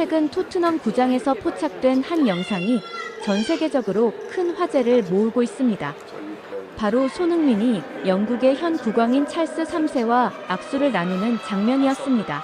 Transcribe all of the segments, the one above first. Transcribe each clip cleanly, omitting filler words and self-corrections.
최근 토트넘 구장에서 포착된 한 영상이 전 세계적으로 큰 화제를 모으고 있습니다. 바로 손흥민이 영국의 현 국왕인 찰스 3세와 악수를 나누는 장면이었습니다.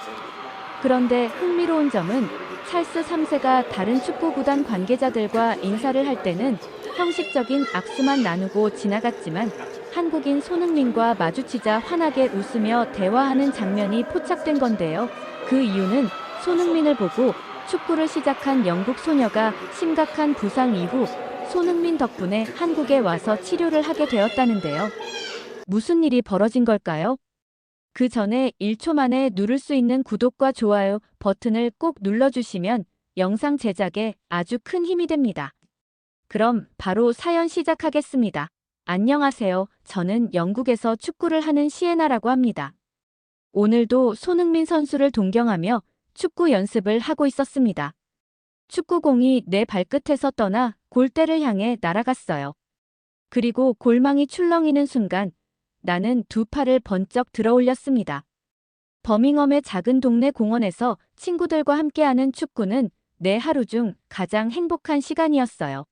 그런데 흥미로운 점은 찰스 3세가 다른 축구구단 관계자들과 인사를 할 때는 형식적인 악수만 나누고 지나갔지만 한국인 손흥민과 마주치자 환하게 웃으며 대화하는 장면이 포착된 건데요. 그 이유는 손흥민을 보고 축구를 시작한 영국 소녀가 심각한 부상 이후 손흥민 덕분에 한국에 와서 치료를 하게 되었다는데요. 무슨 일이 벌어진 걸까요? 그 전에 1초 만에 누를 수 있는 구독과 좋아요 버튼을 꼭 눌러주시면 영상 제작에 아주 큰 힘이 됩니다. 그럼 바로 사연 시작하겠습니다. 안녕하세요. 저는 영국에서 축구를 하는 시에나라고 합니다. 오늘도 손흥민 선수를 동경하며 축구 연습을 하고 있었습니다. 축구공이 내 발끝에서 떠나 골대를 향해 날아갔어요. 그리고 골망이 출렁이는 순간 나는 두 팔을 번쩍 들어 올렸습니다. 버밍엄의 작은 동네 공원에서 친구들과 함께하는 축구는 내 하루 중 가장 행복한 시간이었어요.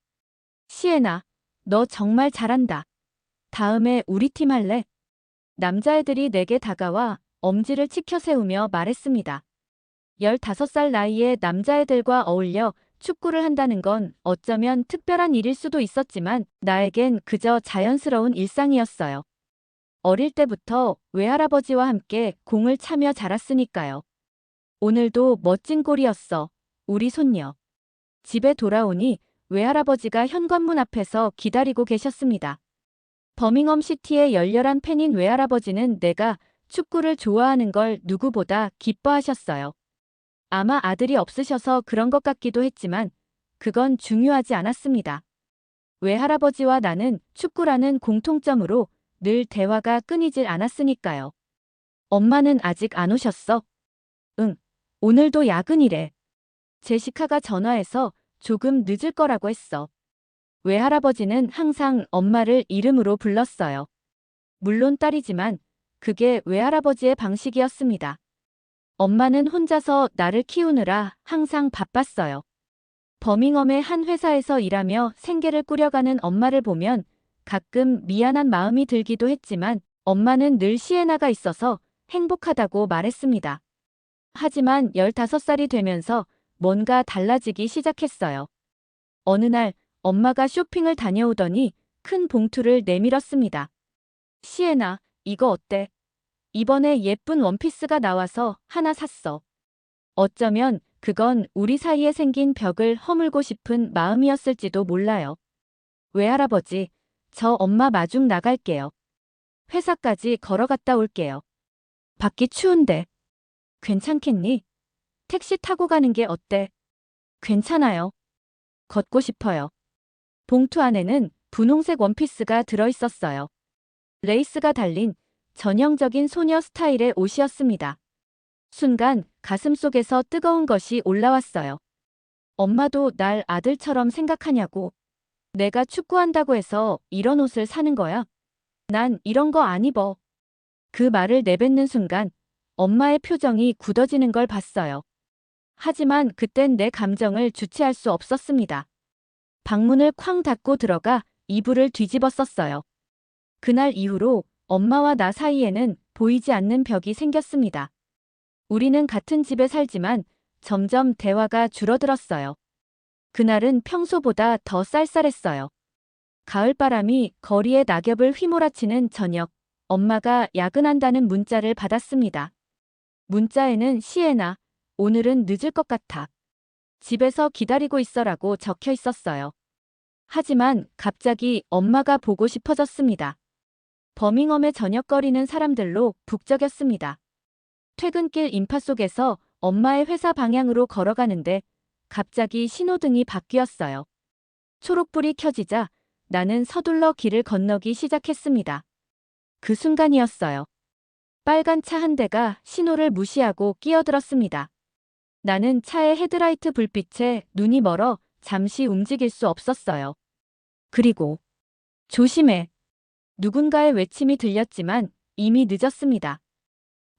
시에나, 너 정말 잘한다. 다음에 우리 팀 할래? 남자애들이 내게 다가와 엄지를 치켜 세우며 말했습니다. 15살 나이에 남자애들과 어울려 축구를 한다는 건 어쩌면 특별한 일일 수도 있었지만 나에겐 그저 자연스러운 일상이었어요. 어릴 때부터 외할아버지와 함께 공을 차며 자랐으니까요. 오늘도 멋진 골이었어, 우리 손녀. 집에 돌아오니 외할아버지가 현관문 앞에서 기다리고 계셨습니다. 버밍엄 시티의 열렬한 팬인 외할아버지는 내가 축구를 좋아하는 걸 누구보다 기뻐하셨어요. 아마 아들이 없으셔서 그런 것 같기도 했지만 그건 중요하지 않았습니다. 외할아버지와 나는 축구라는 공통점으로 늘 대화가 끊이질 않았으니까요. 엄마는 아직 안 오셨어? 응, 오늘도 야근이래. 제시카가 전화해서 조금 늦을 거라고 했어. 외할아버지는 항상 엄마를 이름으로 불렀어요. 물론 딸이지만 그게 외할아버지의 방식이었습니다. 엄마는 혼자서 나를 키우느라 항상 바빴어요. 버밍엄의 한 회사에서 일하며 생계를 꾸려가는 엄마를 보면 가끔 미안한 마음이 들기도 했지만 엄마는 늘 시에나가 있어서 행복하다고 말했습니다. 하지만 15살이 되면서 뭔가 달라지기 시작했어요. 어느 날 엄마가 쇼핑을 다녀오더니 큰 봉투를 내밀었습니다. 시에나, 이거 어때? 이번에 예쁜 원피스가 나와서 하나 샀어. 어쩌면 그건 우리 사이에 생긴 벽을 허물고 싶은 마음이었을지도 몰라요. 외할아버지, 저 엄마 마중 나갈게요. 회사까지 걸어갔다 올게요. 밖이 추운데. 괜찮겠니? 택시 타고 가는 게 어때? 괜찮아요. 걷고 싶어요. 봉투 안에는 분홍색 원피스가 들어있었어요. 레이스가 달린 전형적인 소녀 스타일의 옷이었습니다. 순간 가슴속에서 뜨거운 것이 올라왔어요. 엄마도 날 아들처럼 생각하냐고. 내가 축구한다고 해서 이런 옷을 사는 거야? 난 이런 거 안 입어. 그 말을 내뱉는 순간 엄마의 표정이 굳어지는 걸 봤어요. 하지만 그땐 내 감정을 주체할 수 없었습니다. 방문을 쾅 닫고 들어가 이불을 뒤집어 썼어요. 그날 이후로 엄마와 나 사이에는 보이지 않는 벽이 생겼습니다. 우리는 같은 집에 살지만 점점 대화가 줄어들었어요. 그날은 평소보다 더 쌀쌀했어요. 가을바람이 거리에 낙엽을 휘몰아치는 저녁, 엄마가 야근한다는 문자를 받았습니다. 문자에는 시에나, 오늘은 늦을 것 같아. 집에서 기다리고 있어라고 적혀 있었어요. 하지만 갑자기 엄마가 보고 싶어졌습니다. 버밍엄의 저녁거리는 사람들로 북적였습니다. 퇴근길 인파 속에서 엄마의 회사 방향으로 걸어가는데 갑자기 신호등이 바뀌었어요. 초록불이 켜지자 나는 서둘러 길을 건너기 시작했습니다. 그 순간이었어요. 빨간 차 한 대가 신호를 무시하고 끼어들었습니다. 나는 차의 헤드라이트 불빛에 눈이 멀어 잠시 움직일 수 없었어요. 그리고 조심해. 누군가의 외침이 들렸지만 이미 늦었습니다.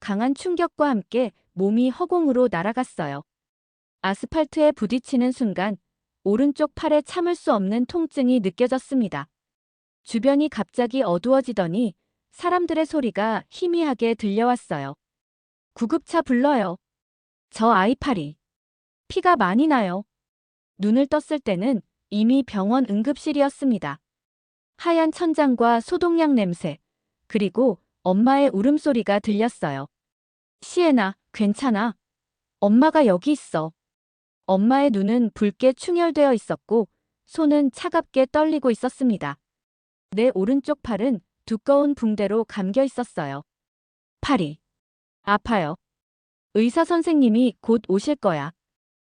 강한 충격과 함께 몸이 허공으로 날아갔어요. 아스팔트에 부딪히는 순간 오른쪽 팔에 참을 수 없는 통증이 느껴졌습니다. 주변이 갑자기 어두워지더니 사람들의 소리가 희미하게 들려왔어요. 구급차 불러요. 저 아이 팔이 피가 많이 나요. 눈을 떴을 때는 이미 병원 응급실이었습니다. 하얀 천장과 소독약 냄새, 그리고 엄마의 울음소리가 들렸어요. 시에나, 괜찮아. 엄마가 여기 있어. 엄마의 눈은 붉게 충혈되어 있었고 손은 차갑게 떨리고 있었습니다. 내 오른쪽 팔은 두꺼운 붕대로 감겨 있었어요. 팔이 아파요. 의사 선생님이 곧 오실 거야.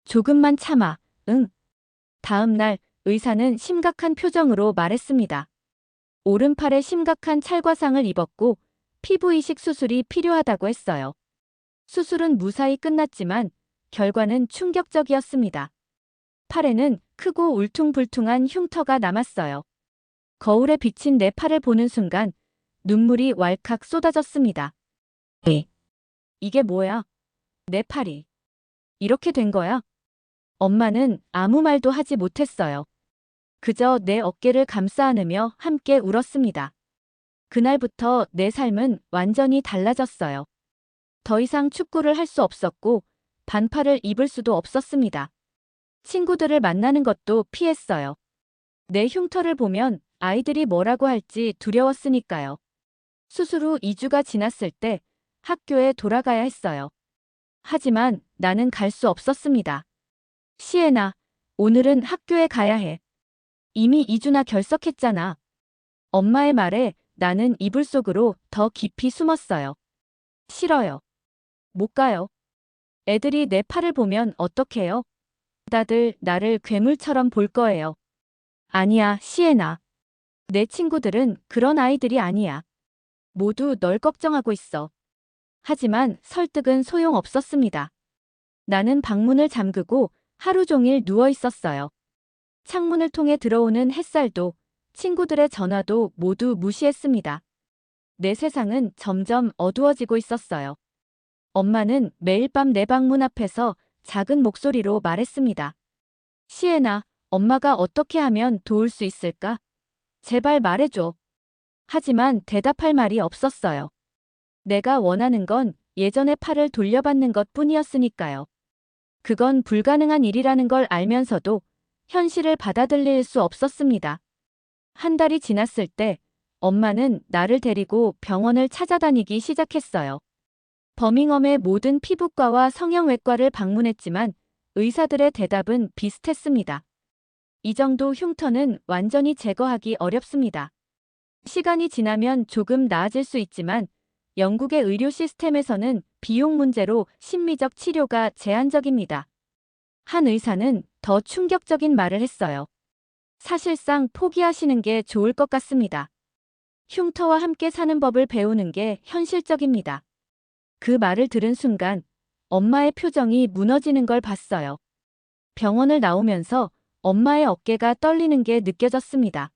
조금만 참아, 응. 다음 날 의사는 심각한 표정으로 말했습니다. 오른팔에 심각한 찰과상을 입었고 피부 이식 수술이 필요하다고 했어요. 수술은 무사히 끝났지만 결과는 충격적이었습니다. 팔에는 크고 울퉁불퉁한 흉터가 남았어요. 거울에 비친 내 팔을 보는 순간 눈물이 왈칵 쏟아졌습니다. 이게 뭐야? 내 팔이 이렇게 된 거야? 엄마는 아무 말도 하지 못했어요. 그저 내 어깨를 감싸 안으며 함께 울었습니다. 그날부터 내 삶은 완전히 달라졌어요. 더 이상 축구를 할 수 없었고 반팔을 입을 수도 없었습니다. 친구들을 만나는 것도 피했어요. 내 흉터를 보면 아이들이 뭐라고 할지 두려웠으니까요. 수술 후 2주가 지났을 때 학교에 돌아가야 했어요. 하지만 나는 갈 수 없었습니다. 시에나, 오늘은 학교에 가야 해. 이미 2주나 결석했잖아. 엄마의 말에 나는 이불 속으로 더 깊이 숨었어요. 싫어요. 못 가요. 애들이 내 팔을 보면 어떡해요? 다들 나를 괴물처럼 볼 거예요. 아니야, 시에나. 내 친구들은 그런 아이들이 아니야. 모두 널 걱정하고 있어. 하지만 설득은 소용없었습니다. 나는 방문을 잠그고 하루 종일 누워 있었어요. 창문을 통해 들어오는 햇살도 친구들의 전화도 모두 무시했습니다. 내 세상은 점점 어두워지고 있었어요. 엄마는 매일 밤 내 방문 앞에서 작은 목소리로 말했습니다. 시에나, 엄마가 어떻게 하면 도울 수 있을까? 제발 말해줘. 하지만 대답할 말이 없었어요. 내가 원하는 건 예전의 팔을 돌려받는 것 뿐이었으니까요. 그건 불가능한 일이라는 걸 알면서도 현실을 받아들일 수 없었습니다. 한 달이 지났을 때 엄마는 나를 데리고 병원을 찾아다니기 시작했어요. 버밍엄의 모든 피부과와 성형외과를 방문했지만 의사들의 대답은 비슷했습니다. 이 정도 흉터는 완전히 제거하기 어렵습니다. 시간이 지나면 조금 나아질 수 있지만 영국의 의료 시스템에서는 비용 문제로 심미적 치료가 제한적입니다. 한 의사는 더 충격적인 말을 했어요. 사실상 포기하시는 게 좋을 것 같습니다. 흉터와 함께 사는 법을 배우는 게 현실적입니다. 그 말을 들은 순간 엄마의 표정이 무너지는 걸 봤어요. 병원을 나오면서 엄마의 어깨가 떨리는 게 느껴졌습니다.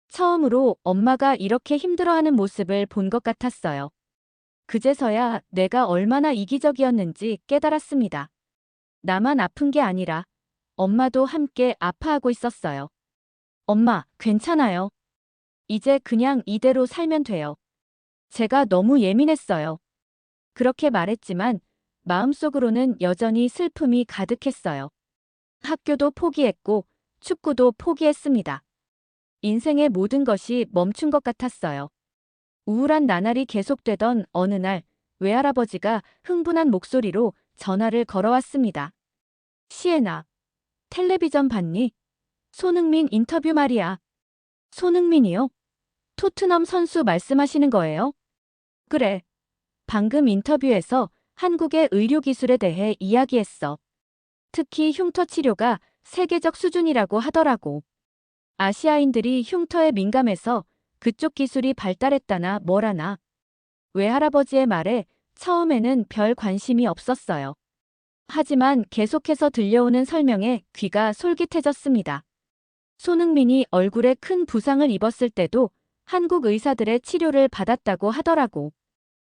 처음으로 엄마가 이렇게 힘들어하는 모습을 본 것 같았어요. 그제서야 내가 얼마나 이기적이었는지 깨달았습니다. 나만 아픈 게 아니라 엄마도 함께 아파하고 있었어요. 엄마, 괜찮아요. 이제 그냥 이대로 살면 돼요. 제가 너무 예민했어요. 그렇게 말했지만 마음속으로는 여전히 슬픔이 가득했어요. 학교도 포기했고 축구도 포기했습니다. 인생의 모든 것이 멈춘 것 같았어요. 우울한 나날이 계속되던 어느 날 외할아버지가 흥분한 목소리로 전화를 걸어왔습니다. 시에나, 텔레비전 봤니? 손흥민 인터뷰 말이야. 손흥민이요? 토트넘 선수 말씀하시는 거예요? 그래. 방금 인터뷰에서 한국의 의료기술에 대해 이야기했어. 특히 흉터 치료가 세계적 수준이라고 하더라고. 아시아인들이 흉터에 민감해서 그쪽 기술이 발달했다나 뭐라나. 외할아버지의 말에 처음에는 별 관심이 없었어요. 하지만 계속해서 들려오는 설명에 귀가 솔깃해졌습니다. 손흥민이 얼굴에 큰 부상을 입었을 때도 한국 의사들의 치료를 받았다고 하더라고.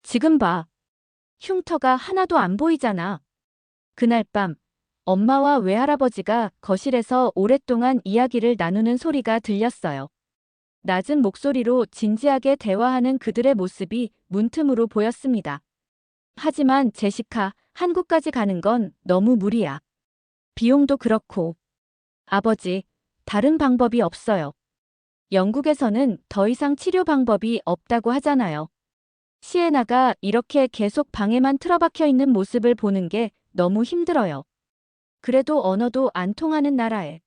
지금 봐. 흉터가 하나도 안 보이잖아. 그날 밤 엄마와 외할아버지가 거실에서 오랫동안 이야기를 나누는 소리가 들렸어요. 낮은 목소리로 진지하게 대화하는 그들의 모습이 문틈으로 보였습니다. 하지만 제시카, 한국까지 가는 건 너무 무리야. 비용도 그렇고. 아버지, 다른 방법이 없어요. 영국에서는 더 이상 치료 방법이 없다고 하잖아요. 시에나가 이렇게 계속 방에만 틀어박혀 있는 모습을 보는 게 너무 힘들어요. 그래도 언어도 안 통하는 나라에.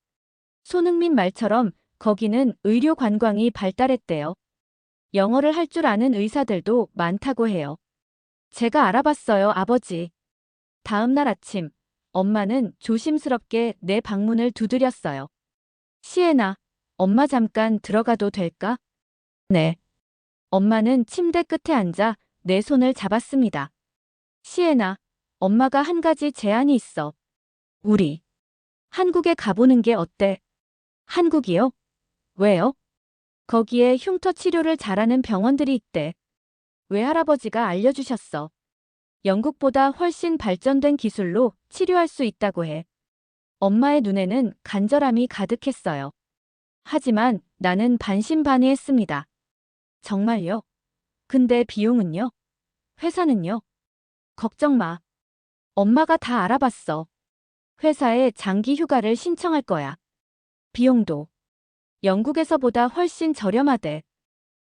손흥민 말처럼 거기는 의료 관광이 발달했대요. 영어를 할 줄 아는 의사들도 많다고 해요. 제가 알아봤어요, 아버지. 다음 날 아침, 엄마는 조심스럽게 내 방문을 두드렸어요. 시에나, 엄마 잠깐 들어가도 될까? 네. 엄마는 침대 끝에 앉아 내 손을 잡았습니다. 시에나, 엄마가 한 가지 제안이 있어. 우리 한국에 가보는 게 어때? 한국이요? 왜요? 거기에 흉터 치료를 잘하는 병원들이 있대. 외할아버지가 알려주셨어. 영국보다 훨씬 발전된 기술로 치료할 수 있다고 해. 엄마의 눈에는 간절함이 가득했어요. 하지만 나는 반신반의했습니다. 정말요? 근데 비용은요? 회사는요? 걱정 마. 엄마가 다 알아봤어. 회사에 장기 휴가를 신청할 거야. 비용도 영국에서보다 훨씬 저렴하대.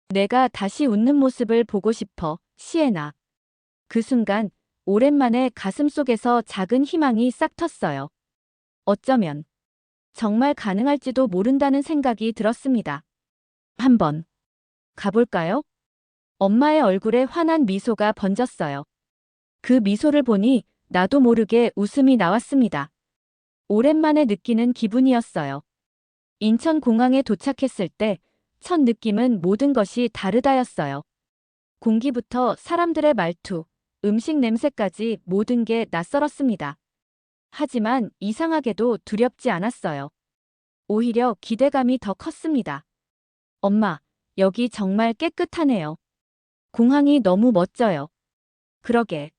내가 다시 웃는 모습을 보고 싶어, 시에나. 그 순간 오랜만에 가슴속에서 작은 희망이 싹 텄어요. 어쩌면 정말 가능할지도 모른다는 생각이 들었습니다. 한번 가볼까요? 엄마의 얼굴에 환한 미소가 번졌어요. 그 미소를 보니 나도 모르게 웃음이 나왔습니다. 오랜만에 느끼는 기분이었어요. 인천공항에 도착했을 때 첫 느낌은 모든 것이 다르다였어요. 공기부터 사람들의 말투, 음식 냄새까지 모든 게 낯설었습니다. 하지만 이상하게도 두렵지 않았어요. 오히려 기대감이 더 컸습니다. 엄마, 여기 정말 깨끗하네요. 공항이 너무 멋져요. 그러게.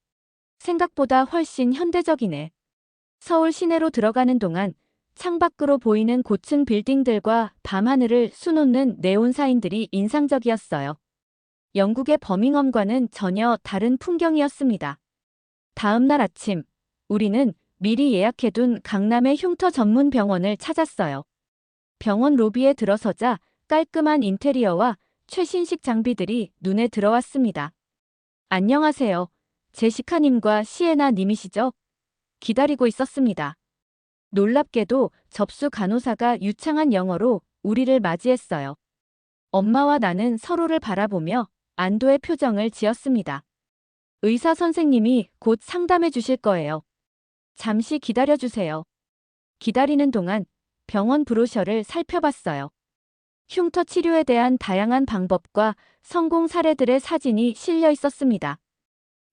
생각보다 훨씬 현대적이네. 서울 시내로 들어가는 동안 창밖으로 보이는 고층 빌딩들과 밤하늘을 수놓는 네온 사인들이 인상적이었어요. 영국의 버밍엄과는 전혀 다른 풍경이었습니다. 다음 날 아침, 우리는 미리 예약해둔 강남의 흉터 전문 병원을 찾았어요. 병원 로비에 들어서자 깔끔한 인테리어와 최신식 장비들이 눈에 들어왔습니다. 안녕하세요. 제시카님과 시에나님이시죠? 기다리고 있었습니다. 놀랍게도 접수 간호사가 유창한 영어로 우리를 맞이했어요. 엄마와 나는 서로를 바라보며 안도의 표정을 지었습니다. 의사 선생님이 곧 상담해 주실 거예요. 잠시 기다려주세요. 기다리는 동안 병원 브로셔를 살펴봤어요. 흉터 치료에 대한 다양한 방법과 성공 사례들의 사진이 실려 있었습니다.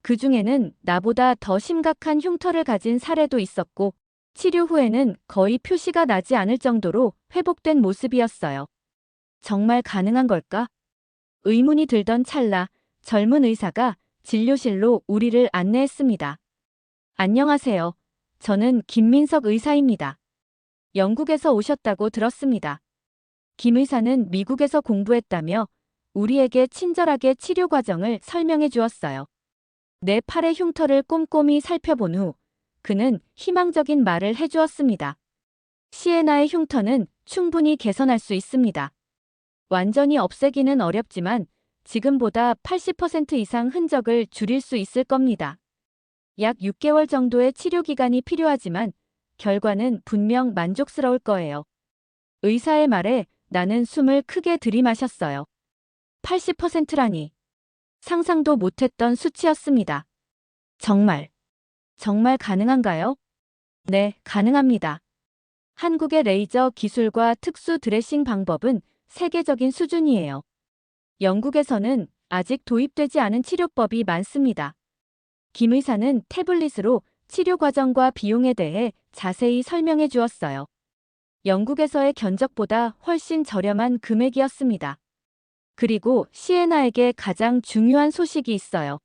그 중에는 나보다 더 심각한 흉터를 가진 사례도 있었고, 치료 후에는 거의 표시가 나지 않을 정도로 회복된 모습이었어요. 정말 가능한 걸까? 의문이 들던 찰나 젊은 의사가 진료실로 우리를 안내했습니다. 안녕하세요. 저는 김민석 의사입니다. 영국에서 오셨다고 들었습니다. 김 의사는 미국에서 공부했다며 우리에게 친절하게 치료 과정을 설명해 주었어요. 내 팔의 흉터를 꼼꼼히 살펴본 후 그는 희망적인 말을 해주었습니다. 시에나의 흉터는 충분히 개선할 수 있습니다. 완전히 없애기는 어렵지만 지금보다 80% 이상 흔적을 줄일 수 있을 겁니다. 약 6개월 정도의 치료 기간이 필요하지만 결과는 분명 만족스러울 거예요. 의사의 말에 나는 숨을 크게 들이마셨어요. 80%라니. 상상도 못했던 수치였습니다. 정말 가능한가요? 네, 가능합니다. 한국의 레이저 기술과 특수 드레싱 방법은 세계적인 수준이에요. 영국에서는 아직 도입되지 않은 치료법이 많습니다. 김 의사는 태블릿으로 치료 과정과 비용에 대해 자세히 설명해 주었어요. 영국에서의 견적보다 훨씬 저렴한 금액이었습니다. 그리고 시에나에게 가장 중요한 소식이 있어요.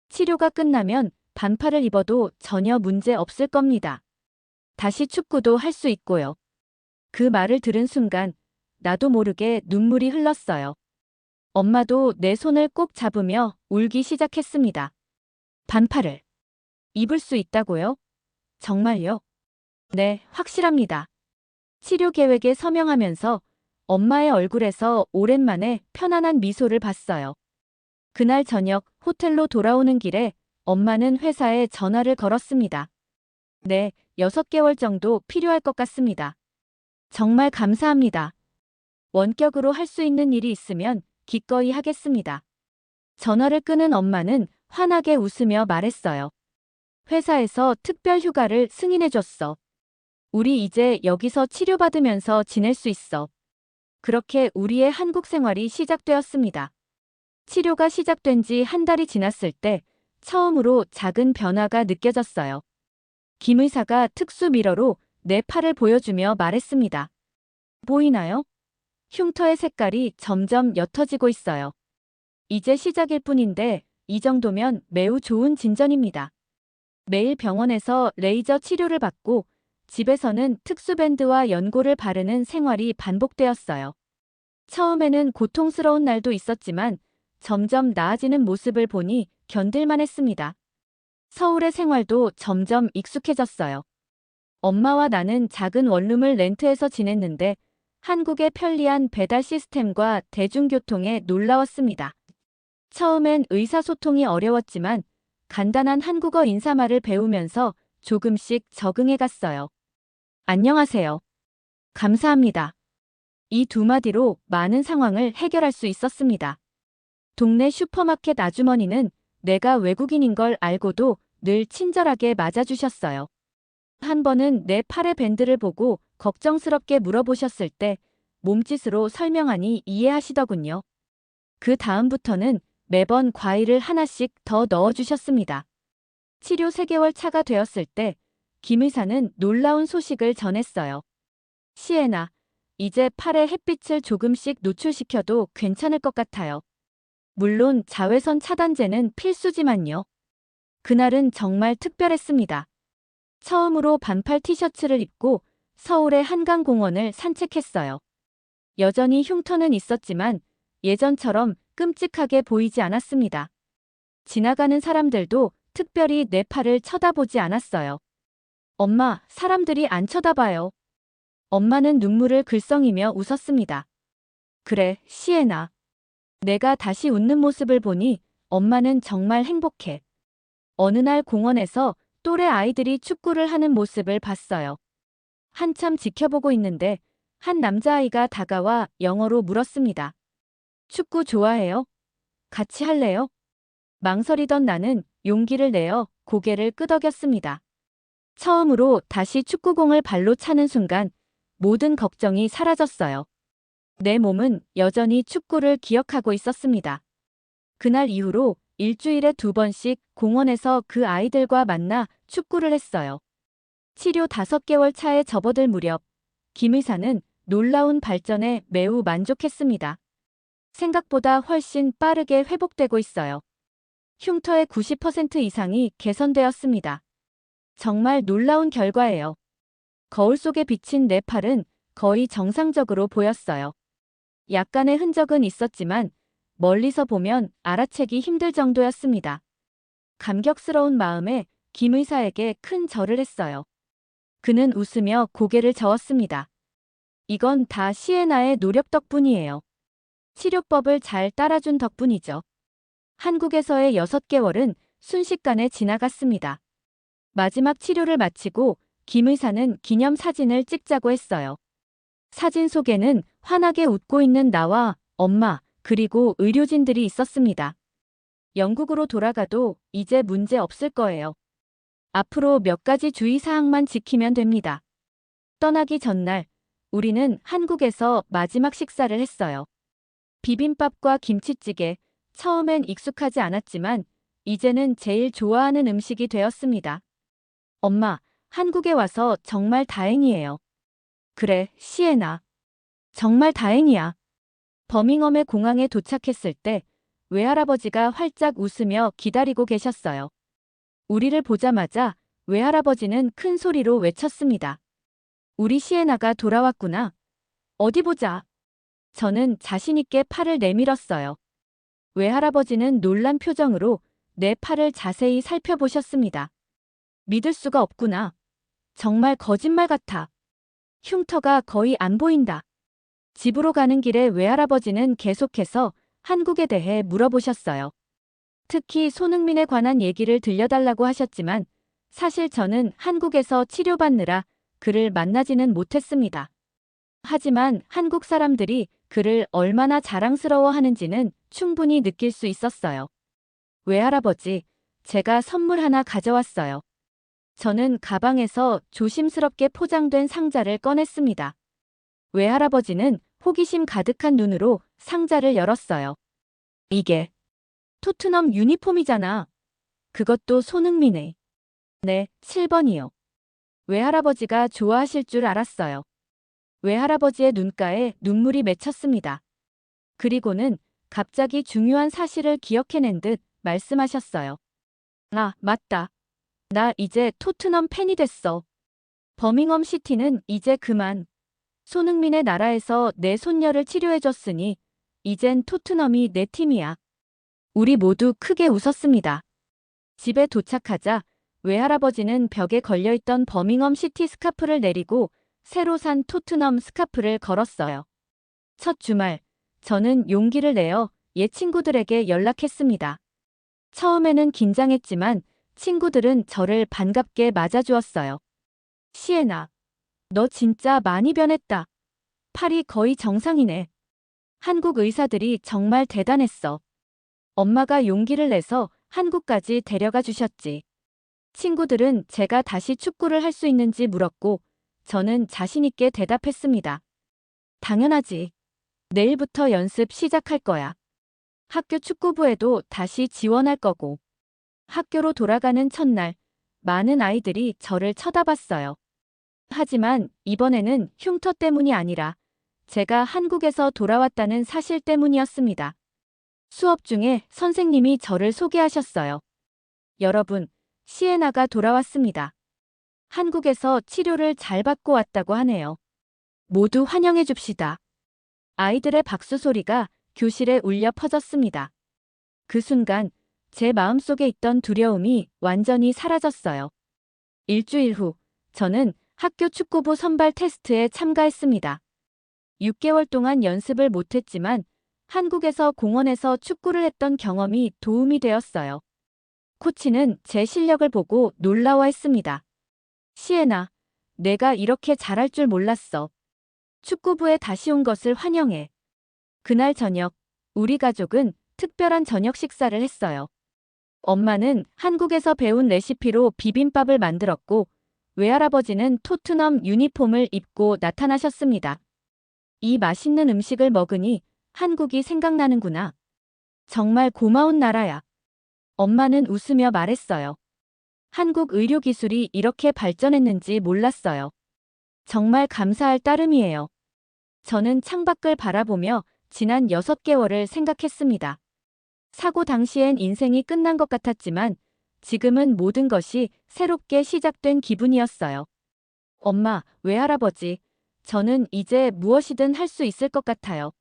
치료가 끝나면 반팔을 입어도 전혀 문제 없을 겁니다. 다시 축구도 할 수 있고요. 그 말을 들은 순간 나도 모르게 눈물이 흘렀어요. 엄마도 내 손을 꼭 잡으며 울기 시작했습니다. 반팔을 입을 수 있다고요? 정말요? 네, 확실합니다. 치료 계획에 서명하면서 엄마의 얼굴에서 오랜만에 편안한 미소를 봤어요. 그날 저녁 호텔로 돌아오는 길에 엄마는 회사에 전화를 걸었습니다. 네, 6개월 정도 필요할 것 같습니다. 정말 감사합니다. 원격으로 할 수 있는 일이 있으면 기꺼이 하겠습니다. 전화를 끊은 엄마는 환하게 웃으며 말했어요. 회사에서 특별 휴가를 승인해줬어. 우리 이제 여기서 치료받으면서 지낼 수 있어. 그렇게 우리의 한국 생활이 시작되었습니다. 치료가 시작된 지 한 달이 지났을 때 처음으로 작은 변화가 느껴졌어요. 김 의사가 특수 미러로 내 팔을 보여주며 말했습니다. 보이나요? 흉터의 색깔이 점점 옅어지고 있어요. 이제 시작일 뿐인데 이 정도면 매우 좋은 진전입니다. 매일 병원에서 레이저 치료를 받고 집에서는 특수밴드와 연고를 바르는 생활이 반복되었어요. 처음에는 고통스러운 날도 있었지만 점점 나아지는 모습을 보니 견딜만 했습니다. 서울의 생활도 점점 익숙해졌어요. 엄마와 나는 작은 원룸을 렌트해서 지냈는데 한국의 편리한 배달 시스템과 대중교통에 놀라웠습니다. 처음엔 의사소통이 어려웠지만 간단한 한국어 인사말을 배우면서 조금씩 적응해 갔어요. 안녕하세요. 감사합니다. 이 두 마디로 많은 상황을 해결할 수 있었습니다. 동네 슈퍼마켓 아주머니는 내가 외국인인 걸 알고도 늘 친절하게 맞아주셨어요. 한 번은 내 팔의 밴드를 보고 걱정스럽게 물어보셨을 때 몸짓으로 설명하니 이해하시더군요. 그 다음부터는 매번 과일을 하나씩 더 넣어주셨습니다. 치료 3개월 차가 되었을 때 김 의사는 놀라운 소식을 전했어요. 시에나, 이제 팔에 햇빛을 조금씩 노출시켜도 괜찮을 것 같아요. 물론 자외선 차단제는 필수지만요. 그날은 정말 특별했습니다. 처음으로 반팔 티셔츠를 입고 서울의 한강공원을 산책했어요. 여전히 흉터는 있었지만 예전처럼 끔찍하게 보이지 않았습니다. 지나가는 사람들도 특별히 내 팔을 쳐다보지 않았어요. 엄마, 사람들이 안 쳐다봐요. 엄마는 눈물을 글썽이며 웃었습니다. 그래, 시에나. 내가 다시 웃는 모습을 보니 엄마는 정말 행복해. 어느 날 공원에서 또래 아이들이 축구를 하는 모습을 봤어요. 한참 지켜보고 있는데 한 남자아이가 다가와 영어로 물었습니다. 축구 좋아해요? 같이 할래요? 망설이던 나는 용기를 내어 고개를 끄덕였습니다. 처음으로 다시 축구공을 발로 차는 순간 모든 걱정이 사라졌어요. 내 몸은 여전히 축구를 기억하고 있었습니다. 그날 이후로 일주일에 2번씩 공원에서 그 아이들과 만나 축구를 했어요. 치료 5개월 차에 접어들 무렵 김 의사는 놀라운 발전에 매우 만족했습니다. 생각보다 훨씬 빠르게 회복되고 있어요. 흉터의 90% 이상이 개선되었습니다. 정말 놀라운 결과예요. 거울 속에 비친 내 팔은 거의 정상적으로 보였어요. 약간의 흔적은 있었지만 멀리서 보면 알아채기 힘들 정도였습니다. 감격스러운 마음에 김 의사에게 큰 절을 했어요. 그는 웃으며 고개를 저었습니다. 이건 다 시에나의 노력 덕분이에요. 치료법을 잘 따라준 덕분이죠. 한국에서의 6개월은 순식간에 지나갔습니다. 마지막 치료를 마치고 김 의사는 기념 사진을 찍자고 했어요. 사진 속에는 환하게 웃고 있는 나와 엄마 그리고 의료진들이 있었습니다. 영국으로 돌아가도 이제 문제 없을 거예요. 앞으로 몇 가지 주의사항만 지키면 됩니다. 떠나기 전날 우리는 한국에서 마지막 식사를 했어요. 비빔밥과 김치찌개, 처음엔 익숙하지 않았지만 이제는 제일 좋아하는 음식이 되었습니다. 엄마, 한국에 와서 정말 다행이에요. 그래, 시에나. 정말 다행이야. 버밍엄의 공항에 도착했을 때 외할아버지가 활짝 웃으며 기다리고 계셨어요. 우리를 보자마자 외할아버지는 큰 소리로 외쳤습니다. 우리 시에나가 돌아왔구나. 어디 보자. 저는 자신있게 팔을 내밀었어요. 외할아버지는 놀란 표정으로 내 팔을 자세히 살펴보셨습니다. 믿을 수가 없구나. 정말 거짓말 같아. 흉터가 거의 안 보인다. 집으로 가는 길에 외할아버지는 계속해서 한국에 대해 물어보셨어요. 특히 손흥민에 관한 얘기를 들려달라고 하셨지만 사실 저는 한국에서 치료받느라 그를 만나지는 못했습니다. 하지만 한국 사람들이 그를 얼마나 자랑스러워하는지는 충분히 느낄 수 있었어요. 외할아버지, 제가 선물 하나 가져왔어요. 저는 가방에서 조심스럽게 포장된 상자를 꺼냈습니다. 외할아버지는 호기심 가득한 눈으로 상자를 열었어요. 이게 토트넘 유니폼이잖아. 그것도 손흥민의. 네, 7번이요. 외할아버지가 좋아하실 줄 알았어요. 외할아버지의 눈가에 눈물이 맺혔습니다. 그리고는 갑자기 중요한 사실을 기억해낸 듯 말씀하셨어요. 아, 맞다. 나 이제 토트넘 팬이 됐어. 버밍엄 시티는 이제 그만. 손흥민의 나라에서 내 손녀를 치료해줬으니 이젠 토트넘이 내 팀이야. 우리 모두 크게 웃었습니다. 집에 도착하자 외할아버지는 벽에 걸려있던 버밍엄 시티 스카프를 내리고 새로 산 토트넘 스카프를 걸었어요. 첫 주말, 저는 용기를 내어 옛 친구들에게 연락했습니다. 처음에는 긴장했지만 친구들은 저를 반갑게 맞아주었어요. 시에나, 너 진짜 많이 변했다. 팔이 거의 정상이네. 한국 의사들이 정말 대단했어. 엄마가 용기를 내서 한국까지 데려가 주셨지. 친구들은 제가 다시 축구를 할 수 있는지 물었고 저는 자신있게 대답했습니다. 당연하지. 내일부터 연습 시작할 거야. 학교 축구부에도 다시 지원할 거고. 학교로 돌아가는 첫날, 많은 아이들이 저를 쳐다봤어요. 하지만 이번에는 흉터 때문이 아니라 제가 한국에서 돌아왔다는 사실 때문이었습니다. 수업 중에 선생님이 저를 소개하셨어요. 여러분, 시에나가 돌아왔습니다. 한국에서 치료를 잘 받고 왔다고 하네요. 모두 환영해 줍시다. 아이들의 박수 소리가 교실에 울려 퍼졌습니다. 그 순간 제 마음속에 있던 두려움이 완전히 사라졌어요. 일주일 후, 저는 학교 축구부 선발 테스트에 참가했습니다. 6개월 동안 연습을 못했지만 한국에서 공원에서 축구를 했던 경험이 도움이 되었어요. 코치는 제 실력을 보고 놀라워했습니다. 시에나, 내가 이렇게 잘할 줄 몰랐어. 축구부에 다시 온 것을 환영해. 그날 저녁, 우리 가족은 특별한 저녁 식사를 했어요. 엄마는 한국에서 배운 레시피로 비빔밥을 만들었고 외할아버지는 토트넘 유니폼을 입고 나타나셨습니다. 이 맛있는 음식을 먹으니 한국이 생각나는구나. 정말 고마운 나라야. 엄마는 웃으며 말했어요. 한국 의료기술이 이렇게 발전했는지 몰랐어요. 정말 감사할 따름이에요. 저는 창밖을 바라보며 지난 6개월을 생각했습니다. 사고 당시엔 인생이 끝난 것 같았지만 지금은 모든 것이 새롭게 시작된 기분이었어요. 엄마, 외할아버지, 저는 이제 무엇이든 할 수 있을 것 같아요.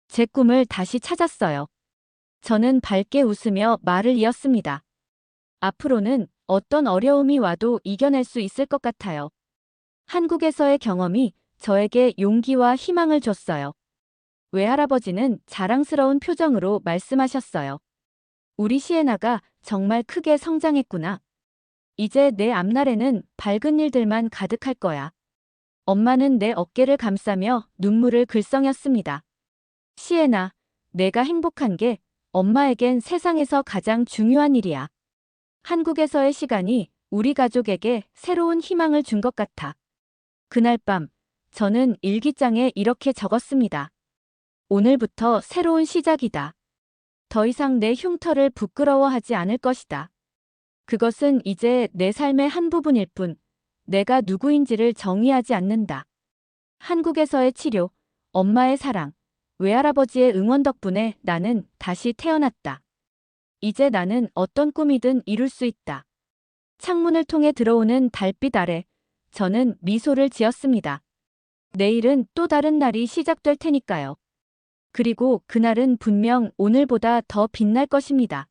제 꿈을 다시 찾았어요. 저는 밝게 웃으며 말을 이었습니다. 앞으로는 어떤 어려움이 와도 이겨낼 수 있을 것 같아요. 한국에서의 경험이 저에게 용기와 희망을 줬어요. 외할아버지는 자랑스러운 표정으로 말씀하셨어요. 우리 시에나가 정말 크게 성장했구나. 이제 내 앞날에는 밝은 일들만 가득할 거야. 엄마는 내 어깨를 감싸며 눈물을 글썽였습니다. 시에나, 내가 행복한 게 엄마에겐 세상에서 가장 중요한 일이야. 한국에서의 시간이 우리 가족에게 새로운 희망을 준 것 같아. 그날 밤, 저는 일기장에 이렇게 적었습니다. 오늘부터 새로운 시작이다. 더 이상 내 흉터를 부끄러워하지 않을 것이다. 그것은 이제 내 삶의 한 부분일 뿐, 내가 누구인지를 정의하지 않는다. 한국에서의 치료, 엄마의 사랑, 외할아버지의 응원 덕분에 나는 다시 태어났다. 이제 나는 어떤 꿈이든 이룰 수 있다. 창문을 통해 들어오는 달빛 아래 저는 미소를 지었습니다. 내일은 또 다른 날이 시작될 테니까요. 그리고 그날은 분명 오늘보다 더 빛날 것입니다.